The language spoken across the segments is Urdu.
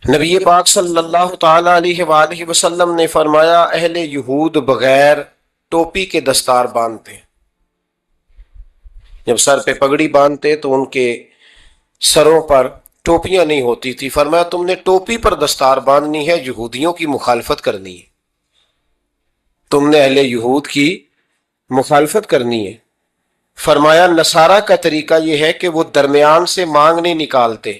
نبی پاک صلی اللہ تعالی علیہ وآلہ وسلم نے فرمایا اہل یہود بغیر ٹوپی کے دستار باندھتے ہیں۔ جب سر پہ پگڑی باندھتے تو ان کے سروں پر ٹوپیاں نہیں ہوتی تھی۔ فرمایا تم نے ٹوپی پر دستار باندھنی ہے، یہودیوں کی مخالفت کرنی ہے، تم نے اہل یہود کی مخالفت کرنی ہے۔ فرمایا نصارہ کا طریقہ یہ ہے کہ وہ درمیان سے مانگ نہیں نکالتے،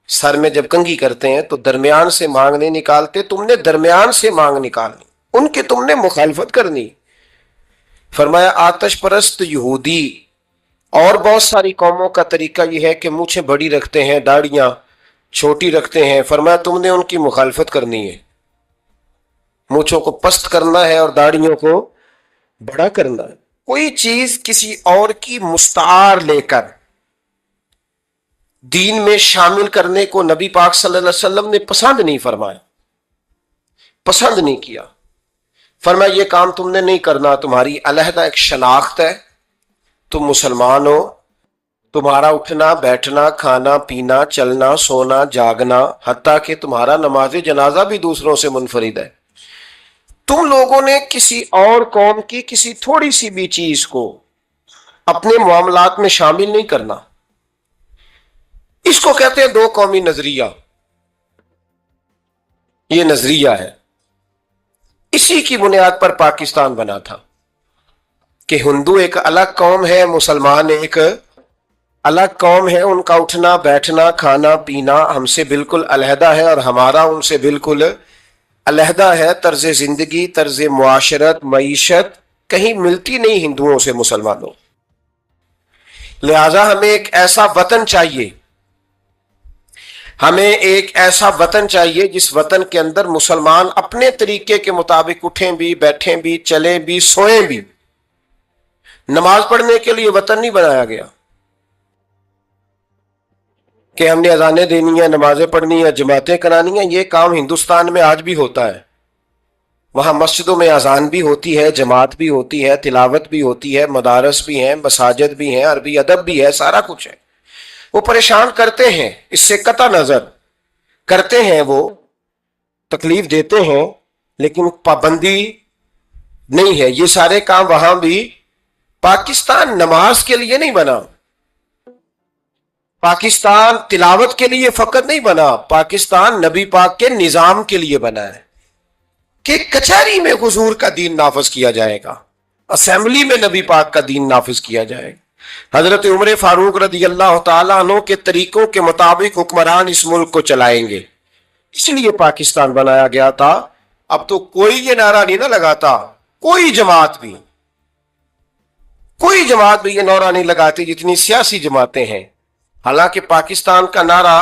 سر میں جب کنگھی کرتے ہیں تو درمیان سے مانگ نہیں نکالتے، تم نے درمیان سے مانگ نکالنی، ان کی تم نے مخالفت کرنی۔ فرمایا آتش پرست یہودی اور بہت ساری قوموں کا طریقہ یہ ہے کہ مونچھیں بڑی رکھتے ہیں، داڑیاں چھوٹی رکھتے ہیں۔ فرمایا تم نے ان کی مخالفت کرنی ہے، مونچھوں کو پست کرنا ہے اور داڑیوں کو بڑا کرنا ہے۔ کوئی چیز کسی اور کی مستعار لے کر دین میں شامل کرنے کو نبی پاک صلی اللہ علیہ وسلم نے پسند نہیں فرمایا، پسند نہیں کیا۔ فرمایا یہ کام تم نے نہیں کرنا، تمہاری علیحدہ ایک شناخت ہے، تم مسلمان ہو، تمہارا اٹھنا بیٹھنا کھانا پینا چلنا سونا جاگنا حتیٰ کہ تمہارا نماز جنازہ بھی دوسروں سے منفرد ہے۔ تم لوگوں نے کسی اور قوم کی کسی تھوڑی سی بھی چیز کو اپنے معاملات میں شامل نہیں کرنا۔ اس کو کہتے ہیں دو قومی نظریہ، یہ نظریہ ہے، اسی کی بنیاد پر پاکستان بنا تھا کہ ہندو ایک الگ قوم ہے، مسلمان ایک الگ قوم ہے، ان کا اٹھنا بیٹھنا کھانا پینا ہم سے بالکل علیحدہ ہے اور ہمارا ان سے بالکل علیحدہ ہے، طرز زندگی طرز معاشرت معیشت کہیں ملتی نہیں ہندوؤں سے مسلمانوں۔ لہذا ہمیں ایک ایسا وطن چاہیے، ہمیں ایک ایسا وطن چاہیے جس وطن کے اندر مسلمان اپنے طریقے کے مطابق اٹھیں بھی بیٹھیں بھی چلیں بھی سوئیں بھی۔ نماز پڑھنے کے لیے وطن نہیں بنایا گیا کہ ہم نے اذانیں دینی ہیں، نمازیں پڑھنی ہیں، جماعتیں کرانی ہیں۔ یہ کام ہندوستان میں آج بھی ہوتا ہے، وہاں مسجدوں میں اذان بھی ہوتی ہے، جماعت بھی ہوتی ہے، تلاوت بھی ہوتی ہے، مدارس بھی ہیں، مساجد بھی ہیں، عربی ادب بھی ہے، سارا کچھ ہے۔ وہ پریشان کرتے ہیں، اس سے قطع نظر کرتے ہیں، وہ تکلیف دیتے ہیں، لیکن پابندی نہیں ہے۔ یہ سارے کام وہاں بھی۔ پاکستان نماز کے لیے نہیں بنا، پاکستان تلاوت کے لیے فقط نہیں بنا، پاکستان نبی پاک کے نظام کے لیے بنا ہے کہ کچہری میں حضور کا دین نافذ کیا جائے گا، اسمبلی میں نبی پاک کا دین نافذ کیا جائے گا۔ حضرت عمر فاروق رضی اللہ تعالیٰ عنہ کے طریقوں کے مطابق حکمران اس ملک کو چلائیں گے، اس لیے پاکستان بنایا گیا تھا۔ اب تو کوئی یہ نعرہ نہیں نہ لگاتا، کوئی جماعت بھی یہ نعرہ نہیں لگاتی جتنی سیاسی جماعتیں ہیں۔ حالانکہ پاکستان کا نعرہ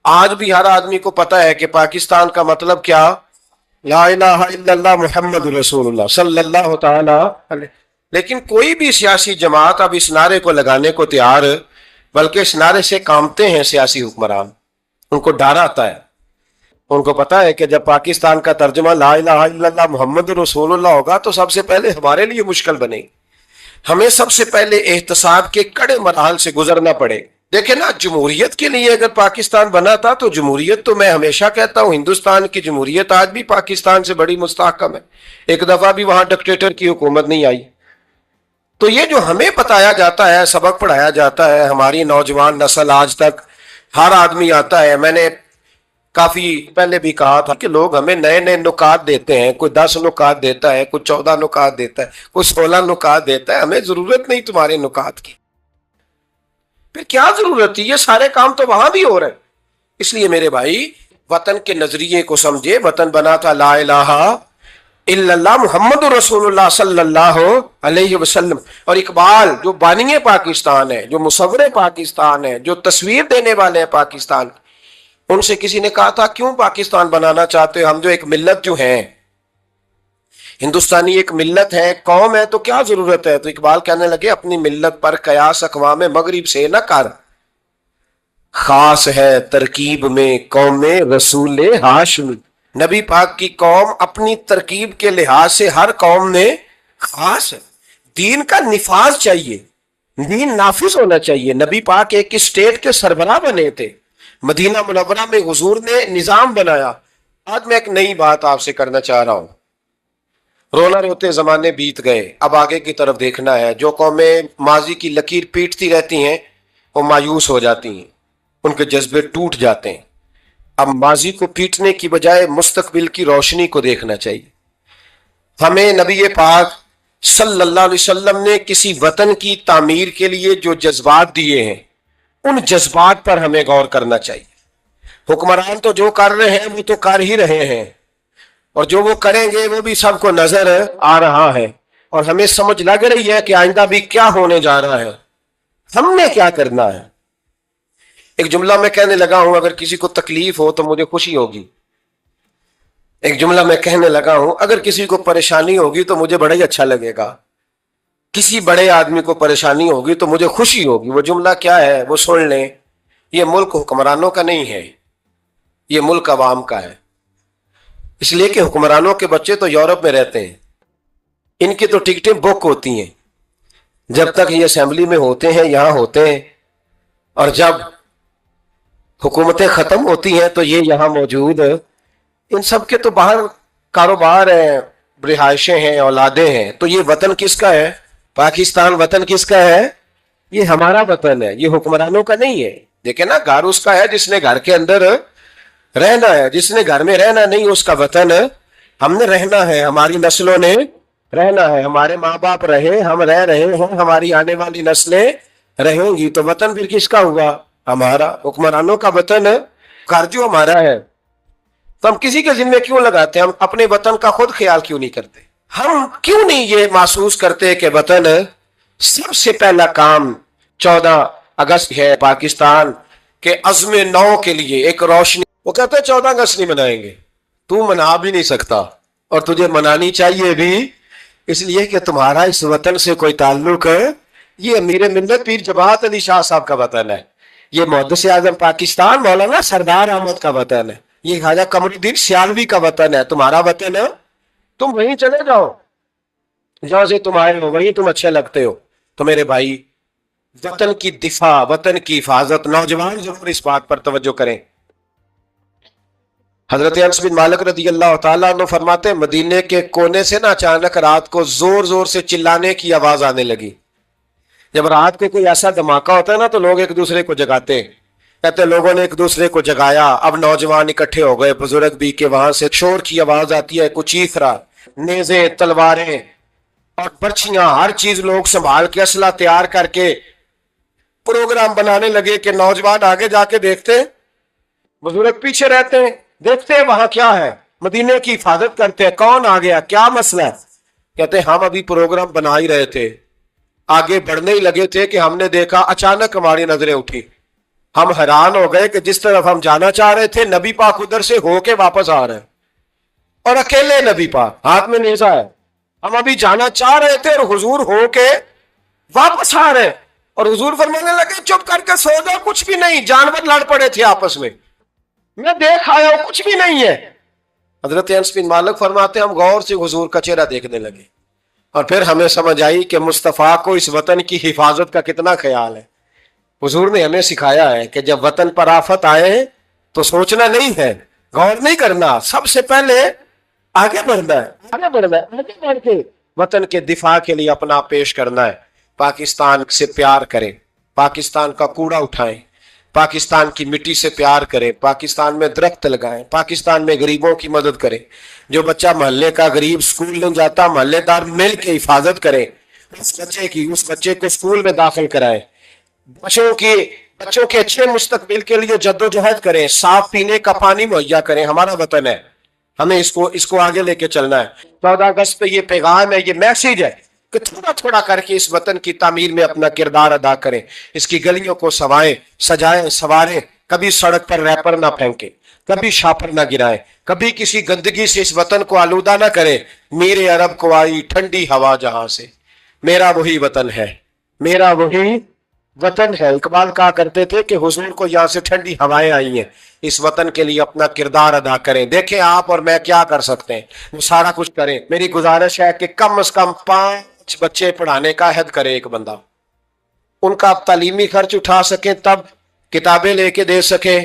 آج بھی ہر آدمی کو پتہ ہے کہ پاکستان کا مطلب کیا، لا الہ الا اللہ محمد رسول اللہ صلی اللہ تعالی علیہ۔ لیکن کوئی بھی سیاسی جماعت اب اس نعرے کو لگانے کو تیار، بلکہ اس نعرے سے کامتے ہیں سیاسی حکمران، ان کو ڈر آتا ہے، ان کو پتا ہے کہ جب پاکستان کا ترجمہ لا الہ الا اللہ محمد رسول اللہ ہوگا تو سب سے پہلے ہمارے لیے مشکل بنے گی، ہمیں سب سے پہلے احتساب کے کڑے مراحل سے گزرنا پڑے۔ دیکھیں نا، جمہوریت کے لیے اگر پاکستان بنا تھا تو جمہوریت تو میں ہمیشہ کہتا ہوں ہندوستان کی جمہوریت آج بھی پاکستان سے بڑی مستحکم ہے، ایک دفعہ بھی وہاں ڈکٹیٹر کی حکومت نہیں آئی۔ تو یہ جو ہمیں بتایا جاتا ہے، سبق پڑھایا جاتا ہے، ہماری نوجوان نسل آج تک ہر آدمی آتا ہے، میں نے کافی پہلے بھی کہا تھا کہ لوگ ہمیں نئے نئے نکات دیتے ہیں، کوئی 10 نکات دیتا ہے، کوئی 14 نکات دیتا ہے، کوئی 16 نکات دیتا ہے۔ ہمیں ضرورت نہیں تمہارے نکات کی، پھر کیا ضرورت تھی؟ یہ سارے کام تو وہاں بھی ہو رہے ہیں۔ اس لیے میرے بھائی وطن کے نظریے کو سمجھے، وطن بنا تھا لا الہ الا اللہ محمد رسول اللہ صلی اللہ علیہ وسلم۔ اور اقبال جو بانی پاکستان ہے، جو مصور پاکستان ہے، جو تصویر دینے والے ہیں پاکستان، ان سے کسی نے کہا تھا کیوں پاکستان بنانا چاہتے ہو؟ ہم جو ایک ملت جو ہیں، ہندوستانی ایک ملت ہے، قوم ہے، تو کیا ضرورت ہے؟ تو اقبال کہنے لگے اپنی ملت پر قیاس اقوام مغرب سے نہ کر، خاص ہے ترکیب میں قوم رسول ہاشمی۔ نبی پاک کی قوم اپنی ترکیب کے لحاظ سے ہر قوم میں خاص ہے۔ دین کا نفاذ چاہیے، دین نافذ ہونا چاہیے۔ نبی پاک ایک اسٹیٹ کے سربراہ بنے تھے، مدینہ منورہ میں حضور نے نظام بنایا. آج میں ایک نئی بات آپ سے کرنا چاہ رہا ہوں. رونا روتے زمانے بیت گئے, اب آگے کی طرف دیکھنا ہے. جو قومیں ماضی کی لکیر پیٹتی رہتی ہیں وہ مایوس ہو جاتی ہیں, ان کے جذبے ٹوٹ جاتے ہیں. اب ماضی کو پیٹنے کی بجائے مستقبل کی روشنی کو دیکھنا چاہیے. ہمیں نبی پاک صلی اللہ علیہ وسلم نے کسی وطن کی تعمیر کے لیے جو جذبات دیے ہیں ان جذبات پر ہمیں غور کرنا چاہیے. حکمران تو جو کر رہے ہیں وہ تو کر ہی رہے ہیں, اور جو وہ کریں گے وہ بھی سب کو نظر آ رہا ہے, اور ہمیں سمجھ لگ رہی ہے کہ آئندہ بھی کیا ہونے جا رہا ہے. ہم نے کیا کرنا ہے؟ ایک جملہ میں کہنے لگا ہوں, اگر کسی کو تکلیف ہو تو مجھے خوشی ہوگی. ایک جملہ میں کہنے لگا ہوں, اگر کسی کو پریشانی ہوگی تو مجھے بڑا ہی اچھا لگے گا. کسی بڑے آدمی کو پریشانی ہوگی تو مجھے خوشی ہوگی. وہ جملہ کیا ہے وہ سن لیں. یہ ملک حکمرانوں کا نہیں ہے, یہ ملک عوام کا ہے. اس لیے کہ حکمرانوں کے بچے تو یورپ میں رہتے ہیں, ان کی تو ٹکٹیں بک ہوتی ہیں. جب تک یہ اسمبلی میں ہوتے ہیں یہاں ہوتے ہیں, اور جب حکومتیں ختم ہوتی ہیں تو یہ یہاں موجود. ان سب کے تو باہر کاروبار ہیں, رہائشیں ہیں, اولادیں ہیں. تو یہ وطن کس کا ہے؟ پاکستان وطن کس کا ہے؟ یہ ہمارا وطن ہے, یہ حکمرانوں کا نہیں ہے. دیکھیں نا, گھر اس کا ہے جس نے گھر کے اندر رہنا ہے, جس نے گھر میں رہنا نہیں اس کا وطن. ہم نے رہنا ہے, ہماری نسلوں نے رہنا ہے, ہمارے ماں باپ رہے, ہم رہ رہے ہیں, ہماری آنے والی نسلیں رہیں گی. تو وطن پھر کس کا ہوا؟ ہمارا. حکمرانوں کا وطن گھر جو ہمارا ہے, تو ہم کسی کے ذمہ کیوں لگاتے ہیں؟ ہم اپنے وطن کا خود خیال کیوں نہیں کرتے؟ ہم کیوں نہیں یہ محسوس کرتے کہ وطن سب سے پہلا کام 14 اگست ہے پاکستان کے عزم نو کے لیے ایک روشنی. وہ کہتے ہیں 14 اگست نہیں منائیں گے. تو منا بھی نہیں سکتا, اور تجھے منانی چاہیے بھی, اس لیے کہ تمہارا اس وطن سے کوئی تعلق ہے. یہ امیر ملت پیر جماعت علی شاہ صاحب کا وطن ہے, یہ محدث اعظم پاکستان مولانا سردار احمد کا وطن ہے, یہ خواجہ قمر الدین سیالوی کا وطن ہے. تمہارا وطن ہے, تم وہیں چلے جاؤ جہاں سے تم آئے ہو, وہیں تم اچھے لگتے ہو. تو میرے بھائی, وطن کی دفاع, وطن کی حفاظت, نوجوان ضرور اس بات پر توجہ کریں. حضرت انس بن مالک رضی اللہ تعالیٰ عنہ فرماتے ہیں, مدینے کے کونے سے نا اچانک رات کو زور زور سے چلانے کی آواز آنے لگی. جب رات کو کوئی ایسا دھماکہ ہوتا ہے نا تو لوگ ایک دوسرے کو جگاتے ہیں. کہتے ہیں لوگوں نے ایک دوسرے کو جگایا, اب نوجوان اکٹھے ہو گئے, بزرگ بھی, کہ وہاں سے شور کی آواز آتی ہے, کچھ چیخ رہا, نیزیں, تلواریں اور برچھیاں, ہر چیز لوگ سنبھال کے, اسلحہ تیار کر کے پروگرام بنانے لگے. کہ نوجوان آگے جا کے دیکھتے, بزرگ پیچھے رہتے ہیں, دیکھتے ہیں وہاں کیا ہے, مدینے کی حفاظت کرتے ہیں, کون آ گیا, کیا مسئلہ ہے. کہتے ہیں ہم ابھی پروگرام بنا ہی رہے تھے, آگے بڑھنے ہی لگے تھے کہ ہم نے دیکھا, اچانک ہماری نظریں اٹھی. ہم حیران ہو گئے کہ جس طرف ہم جانا چاہ رہے تھے نبی پاک ادھر سے ہو کے واپس آ رہے ہیں, اور اکیلے نبی پاک, ہاتھ میں نیزہ ہے. ہم ابھی جانا چاہ رہے تھے اور حضور ہو کے واپس آ رہے ہیں, اور حضور فرمانے لگے چپ کر کے سو جاؤ, کچھ بھی نہیں, جانور لڑ پڑے تھے آپس میں, میں دیکھ آیا ہوں, کچھ بھی نہیں ہے. حضرت انس بن مالک فرماتے ہیں ہم غور سے حضور کا چہرہ دیکھنے لگے, اور پھر ہمیں سمجھ آئی کہ مصطفیٰ کو اس وطن کی حفاظت کا کتنا خیال ہے. حضور نے ہمیں سکھایا ہے کہ جب وطن پر آفت آئے تو سوچنا نہیں ہے, غور نہیں کرنا, سب سے پہلے آگے بڑھنا ہے, آگے بڑھنا ہے, آگے بڑھ کے وطن کے دفاع کے لیے اپنا پیش کرنا ہے. پاکستان سے پیار کریں, پاکستان کا کوڑا اٹھائیں, پاکستان کی مٹی سے پیار کریں, پاکستان میں درخت لگائیں, پاکستان میں غریبوں کی مدد کریں. جو بچہ محلے کا غریب اسکول نہیں جاتا, محلے دار مل کے حفاظت کریں, اس بچے کو اسکول میں داخل کرائیں, بچوں کے اچھے مستقبل کے لیے جدوجہد کریں, صاف پینے کا پانی مہیا کریں. ہمارا وطن ہے, ہمیں اس کو آگے لے کے چلنا ہے. 14 اگست پہ یہ پیغام ہے, یہ میسیج ہے کہ تھوڑا تھوڑا کر کے اس وطن کی تعمیر میں اپنا کردار ادا کریں. اس کی گلیوں کو سجائیں, سنواریں, کبھی سڑک پر ریپر نہ پھینکیں, کبھی شاپر نہ گرائیں, کبھی کسی گندگی سے اس وطن کو آلودہ نہ کریں. میرے عرب کو آئی ٹھنڈی ہوا جہاں سے, میرا وہی وطن ہے, میرا وہی وطن ہے. اقبال کہا کرتے تھے کہ حضور کو یہاں سے ٹھنڈی ہوائیں آئی ہیں, اس وطن کے لیے اپنا کردار ادا کریں. دیکھیں آپ اور میں کیا کر سکتے ہیں, وہ سارا کچھ کریں. میری گزارش ہے کہ کم از کم 5 بچے پڑھانے کا عہد کرے ایک بندہ, ان کا آپ تعلیمی خرچ اٹھا سکیں, تب کتابیں لے کے دے سکیں,